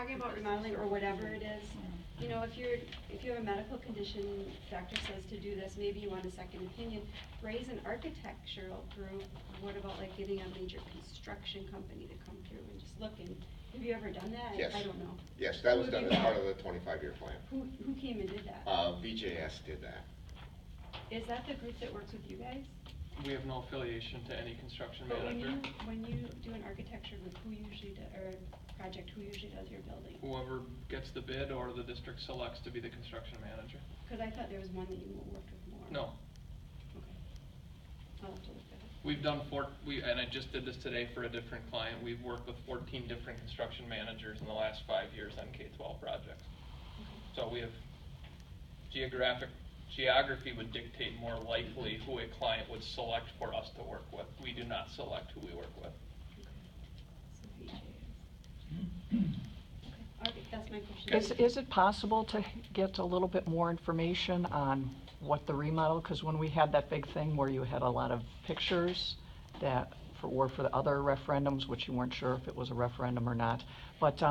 talking about remodeling or whatever it is, you know, if you have a medical condition, doctor says to do this, maybe you want a second opinion. Raise an architectural group. What about like getting a major construction company to come through and just look? And have you ever done that? Yes. I don't know. Yes, that was done as part of the 25-year plan. Who came and did that? VJS did that. Is that the group that works with you guys? We have no affiliation to any construction But manager. when you do an architecture group, who usually or project, who usually does your building? Whoever gets the bid or the district selects to be the construction manager. Because I thought there was one that you worked with more. No. Okay. I'll have to look at it. We've done and I just did this today for a different client. We've worked with 14 different construction managers in the last 5 years on K-12 projects. Okay. So we have geography would dictate more likely who a client would select for us to work with. We do not select who we work with. Okay, that's my question. Is it possible to get a little bit more information on what the remodel, because when we had that big thing where you had a lot of pictures that were for the other referendums, which you weren't sure if it was a referendum or not, but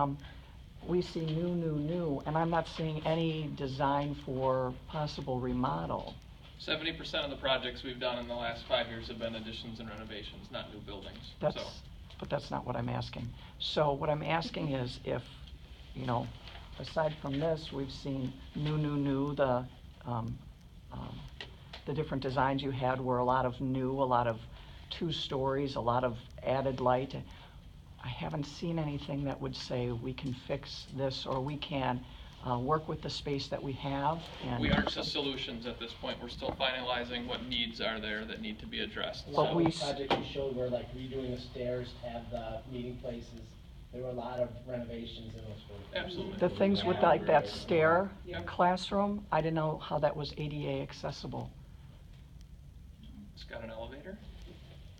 we see new, and I'm not seeing any design for possible remodel. 70% of the projects we've done in the last 5 years have been additions and renovations, not new buildings. But that's not what I'm asking. So what I'm asking is if, you know, aside from this, we've seen new, the different designs you had were a lot of new, a lot of 2 stories, a lot of added light. I haven't seen anything that would say we can fix this or we can work with the space that we have. And we aren't the solutions at this point. We're still finalizing what needs are there that need to be addressed. A lot of the projects you showed were like redoing the stairs to have the meeting places. There were a lot of renovations in those buildings. Absolutely. The things with like that stair classroom, I didn't know how that was ADA accessible. It's got an elevator.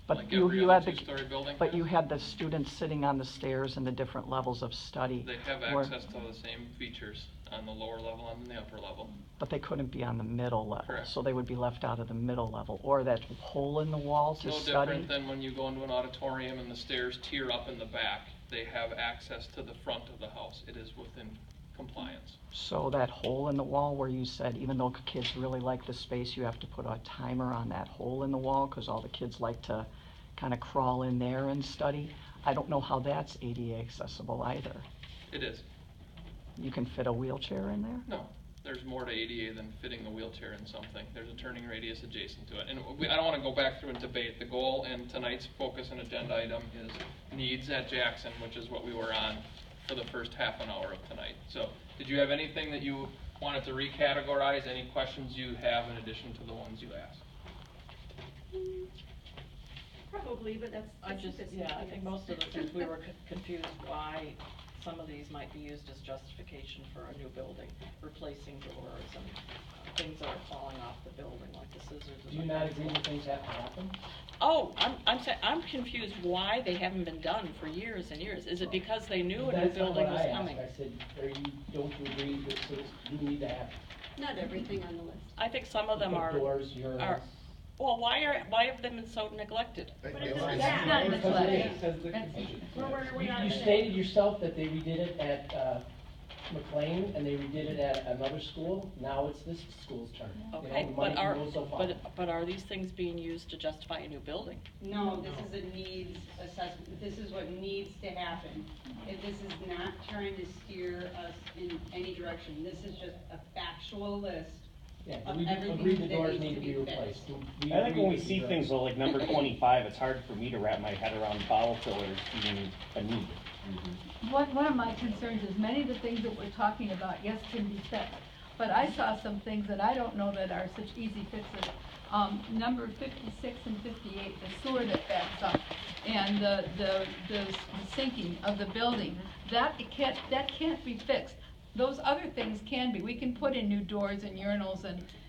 But like you had the you had the students sitting on the stairs in the different levels of study. They have access to the same features on the lower level and the upper level. But they couldn't be on the middle level. Correct. So they would be left out of the middle level, or that hole in the wall to study. No different than when you go into an auditorium and the stairs tier up in the back. They have access to the front of the house. It is within compliance. So that hole in the wall where you said even though kids really like the space, you have to put a timer on that hole in the wall because all the kids like to kind of crawl in there and study. I don't know how that's ADA accessible either. It is. You can fit a wheelchair in there? No. There's more to ADA than fitting the wheelchair in something. There's a turning radius adjacent to it. And I don't want to go back through and debate. The goal in tonight's focus and agenda item is needs at Jackson, which is what we were on for the first half an hour of tonight. So did you have anything that you wanted to recategorize? Any questions you have in addition to the ones you asked? Probably, but that's I think most of the things we were confused why some of these might be used as justification for a new building, replacing doors and things that are falling off the building, like the scissors. Do you not agree that things have to happen? Oh, I'm confused why they haven't been done for years and years. Is it because they knew a new building was coming? I said, don't you agree that things do need to happen? Not everything on the list. I think some of them are. Doors, urinals. Well, why have they been so neglected? That's not neglected. You stated yourself that they redid it at McLean and they redid it at another school. Now it's this school's turn. Okay, you know, the money can go so far. but are these things being used to justify a new building? No, this is a needs assessment. This is what needs to happen. If this is not trying to steer us in any direction, this is just a factual list. Yeah, we agree the doors need to be replaced. I think when we see things like number 25, it's hard for me to wrap my head around bowel fillers being a need. One of my concerns is many of the things that we're talking about, yes, can be fixed. But I saw some things that I don't know that are such easy fixes. Number 56 and 58, the sewer that backs up, and the sinking of the building, that can't be fixed. Those other things can be. We can put in new doors and urinals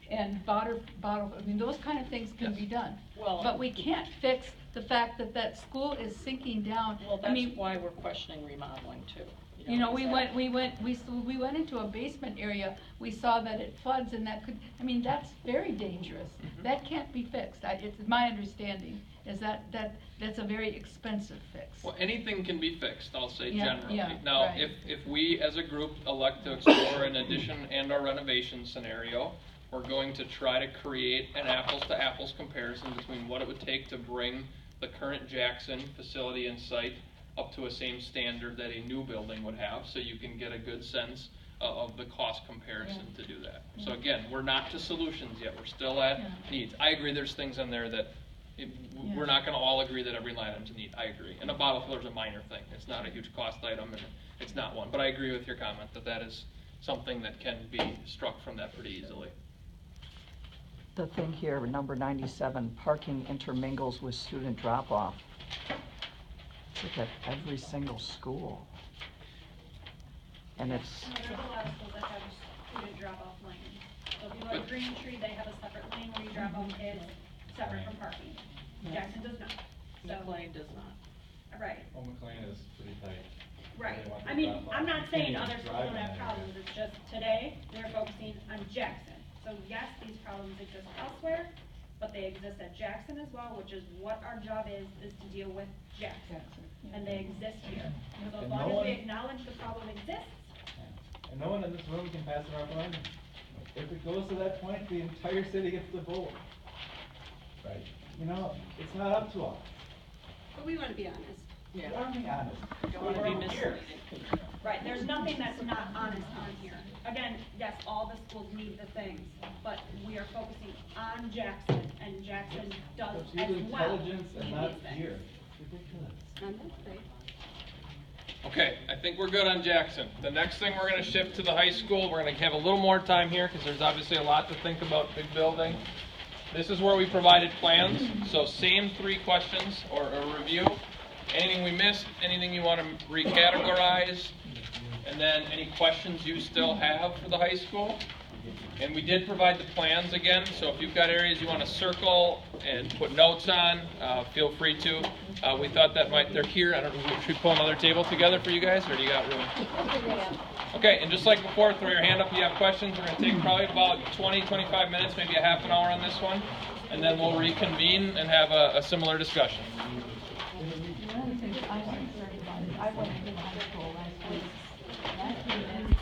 and bottle. I mean, those kind of things can be done. Well, but we can't fix the fact that that school is sinking down. Well, I that's mean, why we're questioning remodeling too. you know, we is that- we went into a basement area, we saw that it floods and that could, I mean, that's very dangerous. That can't be fixed. It's my understanding is that's a very expensive fix. Well, anything can be fixed, I'll say Yeah, generally. yeah, Now, right. if we as a group elect to explore an addition and or renovation scenario, we're going to try to create an apples to apples comparison between what it would take to bring the current Jackson facility and site up to a same standard that a new building would have, so you can get a good sense of the cost comparison to do that. So again, we're not to solutions yet, we're still at needs. I agree there's things in there that we're not gonna all agree that every line item's a need, I agree. And a bottle filler's a minor thing, it's not a huge cost item, and it's not one. But I agree with your comment that that is something that can be struck from that pretty easily. The thing here, number 97, parking intermingles with student drop-off. Look at every single school. And it's, There's a lot of schools that have student drop-off lanes. So if you go to Green Tree, they have a separate lane where you drop off kids, separate from parking. Jackson does not. So, McLean does not. right, Well, McLean is pretty tight. right. They want I the mean, drop-off. I'm not saying You can't other even schools drive don't in have that problems, area. it's just today, they're focusing on Jackson. So yes, these problems exist elsewhere, but they exist at Jackson as well, which is what our job is to deal with Jackson. And they exist here. So as And long no as one- we acknowledge the problem exists, And no one in this room can pass a referendum. If it goes to that point, the entire city gets to vote. Right. You know, it's not up to us. But we wanna be honest. Yeah. I'm being honest. Don't wanna be misleading. right, there's nothing that's not honest on here. Again, yes, all the schools need the things, but we are focusing on Jackson, and Jackson does Let's as use well intelligence and need not these things. fear. It's ridiculous. On that side. Okay, I think we're good on Jackson. The next thing, we're gonna shift to the high school. We're gonna have a little more time here, because there's obviously a lot to think about, big building. This is where we provided plans, so same 3 questions or review. Anything we missed, anything you wanna recategorize, and then any questions you still have for the high school. And we did provide the plans again, so if you've got areas you want to circle and put notes on, feel free to. We thought that they're here, I don't know, should we pull another table together for you guys, or do you got room? Okay, and just like before, throw your hand up if you have questions. We're going to take probably about 20, 25 minutes, maybe a half an hour on this one, and then we'll reconvene and have a similar discussion. The only thing I want to say about it, I want to